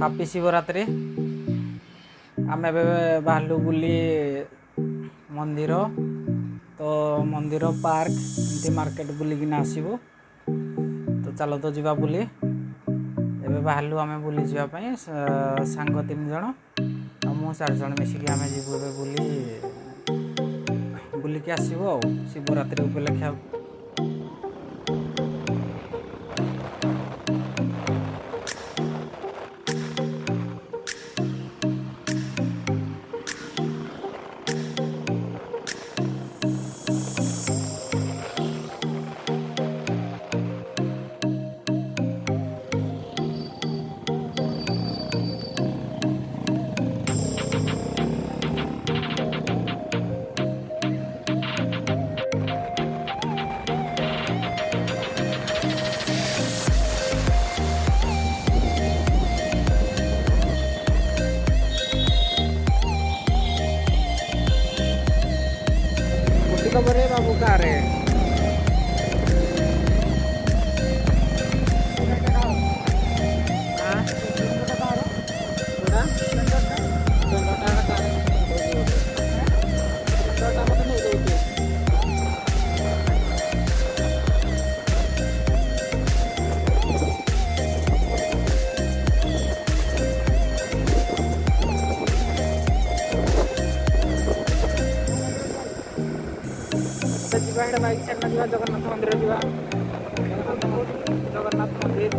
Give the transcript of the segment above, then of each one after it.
Happy Shivaratri. ଆମେ ଏବେ ବାହାରିଲୁ ବୁଲି ମନ୍ଦିର, ତ ମନ୍ଦିର ପାର୍କ ଏମିତି ମାର୍କେଟ ବୁଲିକିନା ଆସିବୁ। ତ ଚାଲ ତ ଯିବା ବୁଲି। ଏବେ ବାହାରିଲୁ ଆମେ ବୁଲି ଯିବା ପାଇଁ, ସାଙ୍ଗ 3 ଜଣ ଆଉ ମୁଁ 4 ଜଣ ମିଶିକି ଆମେ ଯିବୁ ଏବେ ବୁଲିକି ଆସିବୁ ଆଉ ଶିବରାତ୍ରି ଉପଲକ୍ଷେ। खबर है बाबू का रे बाइक छाड़ना जा जगन्नाथ मंदिर जा जगन्नाथ मंदिर।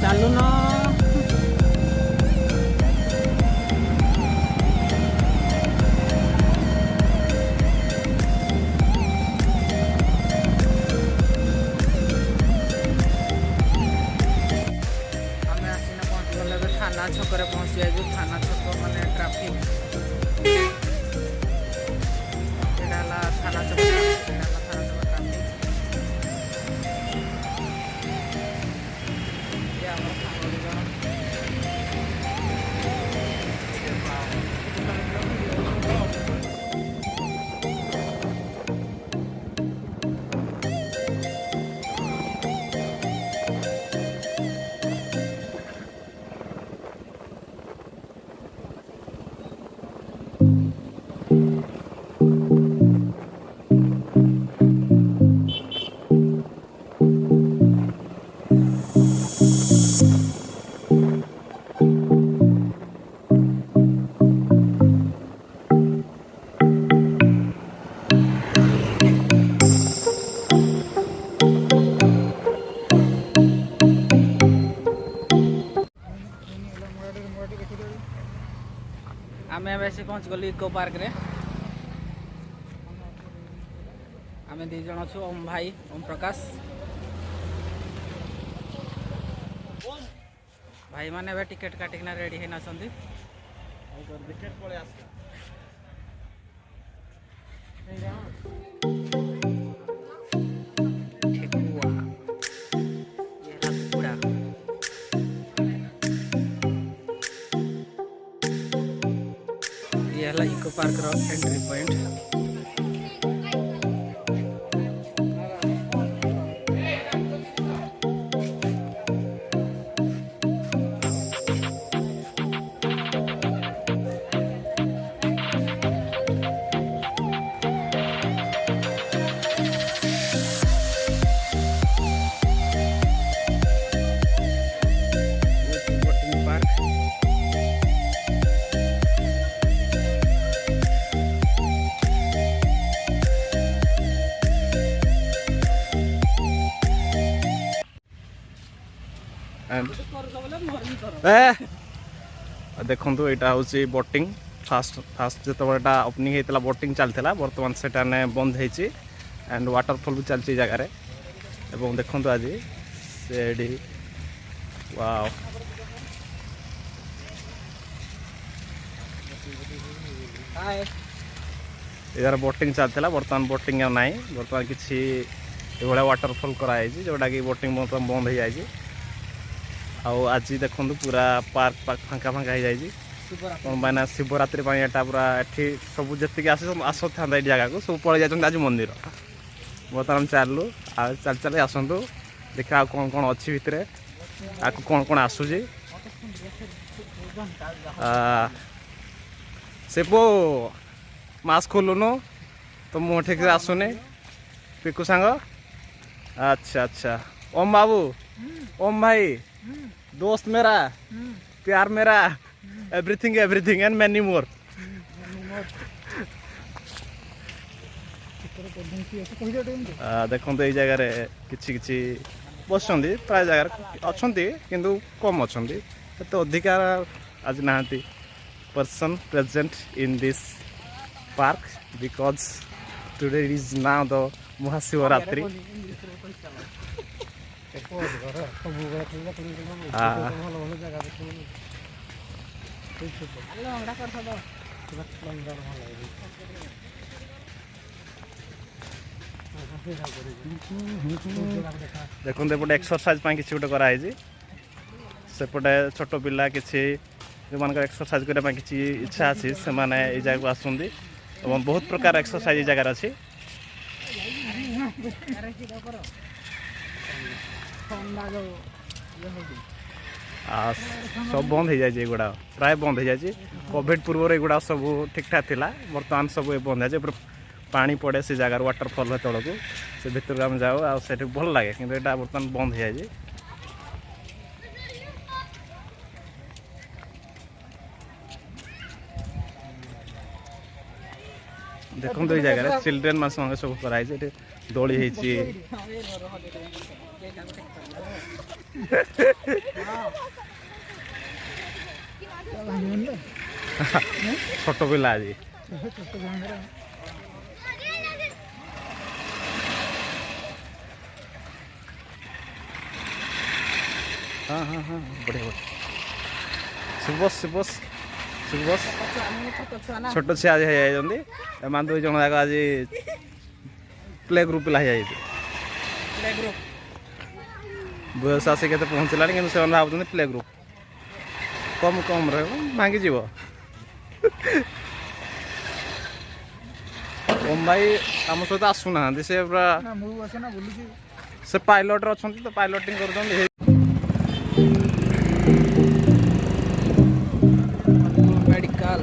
चालू ना थाना छक पहुँची जाइए। थाना छक माने ट्राफिक थाना छक आम ऐसे पहुँच गलु इको पार्क रे। आम 2 जन अच्छु, ओम भाई ओम प्रकाश भाई माने टिकेट काटिकना रेडी है नासंती। ये है इको पार्क रो एंट्री पॉइंट। देखु यहाँ हूँ बोटिंग फास्ट फास्ट जो ओपनिंग होता बोटिंग चलता बर्तमान से बंद होती एंड वाटरफॉल भी चलती जगार देखु आज से वाव इधर बोटिंग चलता बर्तमान बोटिंग ना बर्तमान किसी वाटरफॉल कराई जोटा कि बोटिंग बर्तमान बंद हो जाए आज देखो पूरा पार्क पार्क फांका फांका हो जाए कौन पाना शिवरात्रि यहाँ पूरा ये सब जी आस था जगह को सब पड़े जाए आज मंदिर बर्तमान चलू चल चल आसतु देखा कौन कौन अच्छी भितर आपको कौन कौन आसूसी से पो मास्क खोलुनु तो मुँह ठीक से आसुनी पिकू सांग अच्छा अच्छा ओम बाबू ओम भाई दोस्त मेरा प्यार मेरा everything everything and many more देखो ये जगार कि बस प्राय जगार अच्छा किंतु कम अच्छा तो अधिकार आज ना person present in this park because today is now the Mahashivratri देखते एपटे एक्सरसाइज किसी गोटे कराई सेपटे छोट पिला किसी जो मान एक्सरसाइज करने किसी इच्छा अच्छी से मैंने ये जगह को आसुँच बहुत प्रकार एक्सरसाइज जगार अच्छी सब बंद हो जाए गुड़ा प्राय बंद हो जाए कोविड पूर्व युवा सब ठीक ठाक थिला बर्तमान सब बंद हो जाए पानी पड़े से जगार वाटरफॉल तौक से भर आम जाओ आठ भल लगे कि बर्तमान बंद हो जाए देखो ये जगह चिल्ड्रेन मान सब कराई दोली होती छोट पिला आज हाँ हाँ हाँ बढ़िया बढ़िया सुबस सुबस सुबस छोट छुआ आज एम दुई जन जाक आज प्ले ग्रुप पिला बयस आसिक पहुँचला कि भाव प्ले ग्रुप कम कम भांगी जीव ओम भाई आम सहित आसुना से पूरा से पायलट अच्छा तो पायलटिंग कर मेडिकल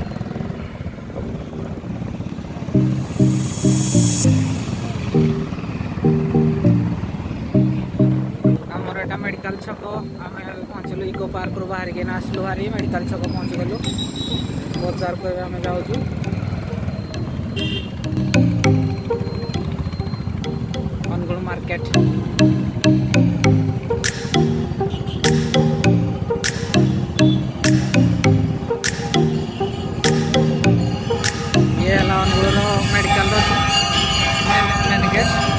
आमर एटा मेडिकल छक आम पहुँचलु इको पार्क रू बाहर के आसलु भारी मेडिकल छक पहुँच गलु बजार को आम जाऊँ अनुगुण market medical main gate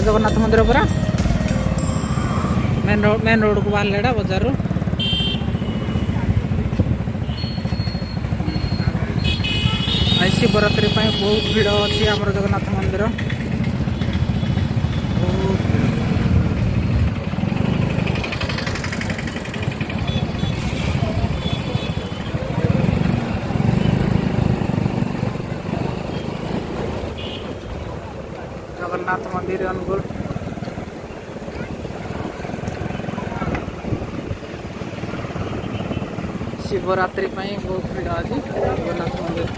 Jagannath मंदिर पूरा मेन रोड को बाहर बजार ଶିବରାତ୍ରି ପାଇଁ ବହୁତ ଭିଡ଼ ଅଛି ଆମର ଜଗନ୍ନାଥ ମନ୍ଦିର। ବହୁତ ଭିଡ଼। ଜଗନ୍ନାଥ ମନ୍ଦିର ଅନୁଗୁଳ। ଶିବରାତ୍ରି ପାଇଁ ବହୁତ ଭିଡ଼ ଅଛି ଜଗନ୍ନାଥ ମନ୍ଦିର।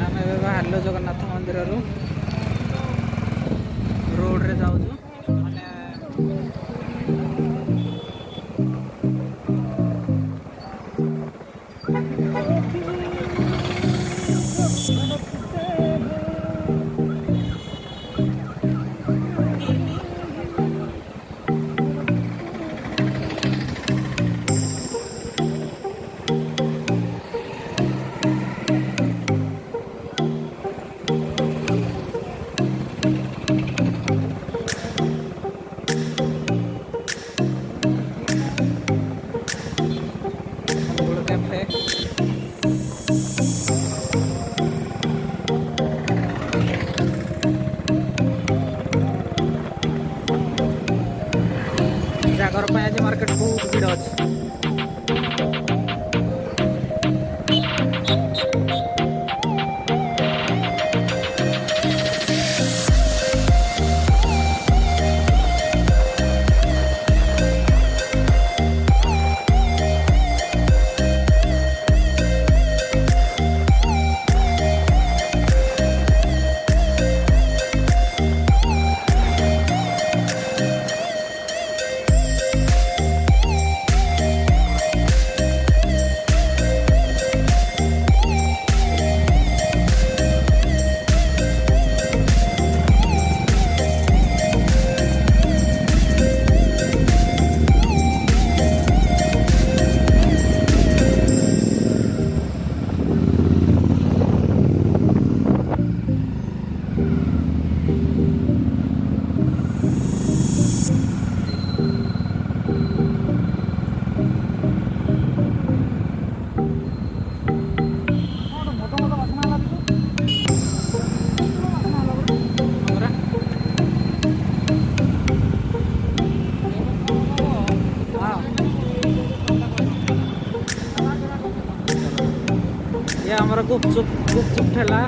ଆମେ ଏବେ ବାହାରିଲୁ ଜଗନ୍ନାଥ ମନ୍ଦିରରୁ, ରୋଡ଼ରେ ଯାଉଛୁ ମାନେ ଅନୁଗୁଳ କ୍ୟାଫେ। ଜାଗର ପାଇଁ ଆଜି ମାର୍କେଟ ବହୁତ ଭିଡ଼ ଅଛି। ये हमारा गुपचुप ঠেলা।